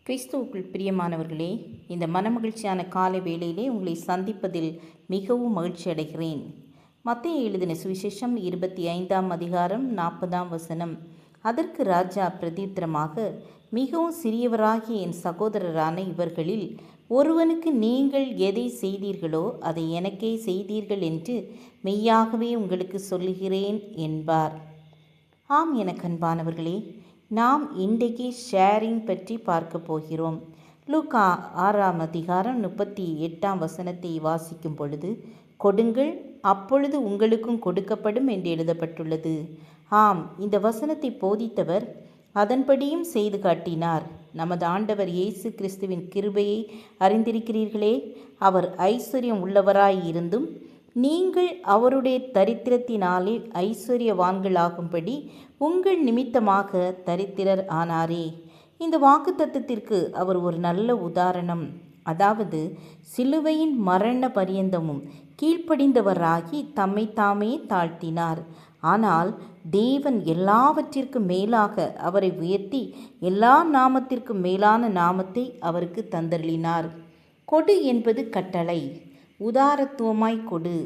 கிறிஸ்துவுக்குள் பிரியமானவர்களே, இந்த மனமகிழ்ச்சியான காலை வேளையிலே உங்களை சந்திப்பதில் மிகவும் மகிழ்ச்சி அடைகிறேன். மத்தேயு எழுதின சுவிசேஷம் 25ஆம் அதிகாரம் 40ஆம் வசனம். அதற்கு ராஜா பிரதியுத்தரமாக, மிகவும் சிறியவராகிய என் சகோதரரான இவர்களில் ஒருவனுக்கு நீங்கள் எதை செய்தீர்களோ அதை எனக்கே செய்தீர்கள் என்று மெய்யாகவே உங்களுக்கு சொல்லுகிறேன் என்பார். ஆம், எனக்கு அன்பானவர்களே, நாம் இன்றைக்கு ஷேரிங் பற்றி பார்க்க போகிறோம். லூக்கா 6ஆம் அதிகாரம் 38ஆம் வசனத்தை வாசிக்கும் பொழுது, கொடுங்கள் அப்பொழுது உங்களுக்கும் கொடுக்கப்படும் என்று எழுதப்பட்டுள்ளது. ஆம், இந்த வசனத்தை போதித்தவர் அதன்படியும் செய்து காட்டினார். நமது ஆண்டவர் இயேசு கிறிஸ்துவின் கிருபையை அறிந்திருக்கிறீர்களே. அவர் ஐஸ்வர்யம் உள்ளவராயிருந்தும் நீங்கள் அவருடைய தரித்திரத்தினாலே ஐஸ்வர்யவான்களாகும்படி உங்கள் நிமித்தமாக தரித்திரர் ஆனாரே. இந்த வாக்குத்தத்தத்திற்கு அவர் ஒரு நல்ல உதாரணம். அதாவது, சிலுவையின் மரண பரியந்தமும் கீழ்ப்படிந்தவராகி தம்மை தாமே தாழ்த்தினார். ஆனால் தேவன் எல்லாவற்றிற்கும் மேலாக அவரை உயர்த்தி எல்லா நாமத்திற்கும் மேலான நாமத்தை அவருக்கு தந்தருளினார். கொடு என்பது கட்டளை. உதாரத்துவமாய் கொடு.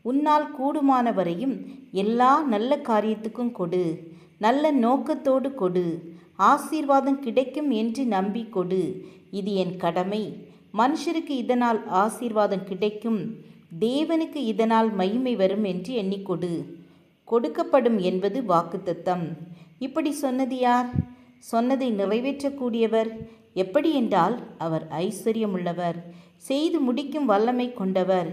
உன்னால் கூடுமானவரையும் எல்லா நல்ல காரியத்துக்கும் கொடு. நல்ல நோக்கத்தோடு கொடு. ஆசீர்வாதம் கிடைக்கும் என்று நம்பி கொடு. இது என் கடமை. மனுஷருக்கு இதனால் ஆசீர்வாதம் கிடைக்கும், தேவனுக்கு இதனால் மகிமை வரும் என்று எண்ணிக்கொடு. கொடுக்கப்படும் என்பது வாக்குத்தத்தம். இப்படி சொன்னது யார்? சொன்னதை நிறைவேற்றக்கூடியவர். எப்படி என்றால், அவர் ஐஸ்வர்யமுள்ளவர், செய்து முடிக்கும் வல்லமை கொண்டவர்.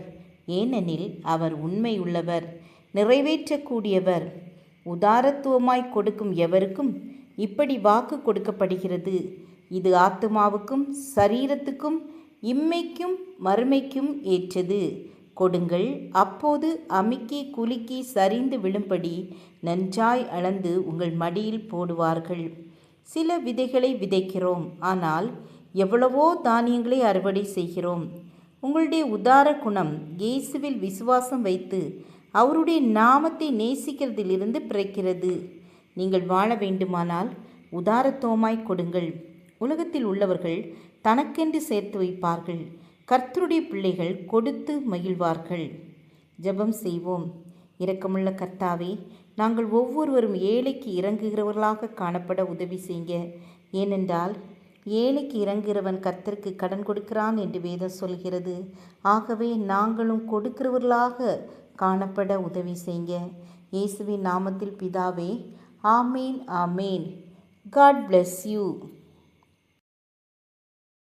ஏனெனில் அவர் உண்மை உள்ளவர், நிறைவேற்றக்கூடியவர். உதாரத்துவமாய் கொடுக்கும் எவருக்கும் இப்படி வாக்கு கொடுக்கப்படுகிறது. இது ஆத்துமாவுக்கும் சரீரத்துக்கும் இம்மைக்கும் மறுமைக்கும் ஏற்றது. கொடுங்கள், அப்போது அமுக்கி குலுக்கி சரிந்து விழும்படி நன்றாய் அளந்து உங்கள் மடியில் போடுவார்கள். சில விதைகளை விதைக்கிறோம், ஆனால் எவ்வளவோ தானியங்களை அறுவடை செய்கிறோம். உங்களுடைய உதார குணம் இயேசுவில் விசுவாசம் வைத்து அவருடைய நாமத்தை நேசிக்கிறதிலிருந்து பிறக்கிறது. நீங்கள் வாழ வேண்டுமானால் உதாரத்துவமாய் கொடுங்கள். உலகத்தில் உள்ளவர்கள் தனக்கென்று சேர்த்து வைப்பார்கள். கர்த்தருடைய பிள்ளைகள் கொடுத்து மகிழ்வார்கள். ஜெபம் செய்வோம். இரக்கமுள்ள கர்த்தாவே, நாங்கள் ஒவ்வொருவரும் ஏழைக்கு இறங்குகிறவர்களாக காணப்பட உதவி செய்யுங்க. ஏனென்றால் ஏழைக்கு இறங்குகிறவன் கர்த்தருக்கு கடன் கொடுக்கிறான் என்று வேதம் சொல்கிறது. ஆகவே நாங்களும் கொடுக்கிறவர்களாக காணப்பட உதவி செய்யுங்க. இயேசுவின் நாமத்தில் பிதாவே, ஆமேன், ஆமேன். God bless you.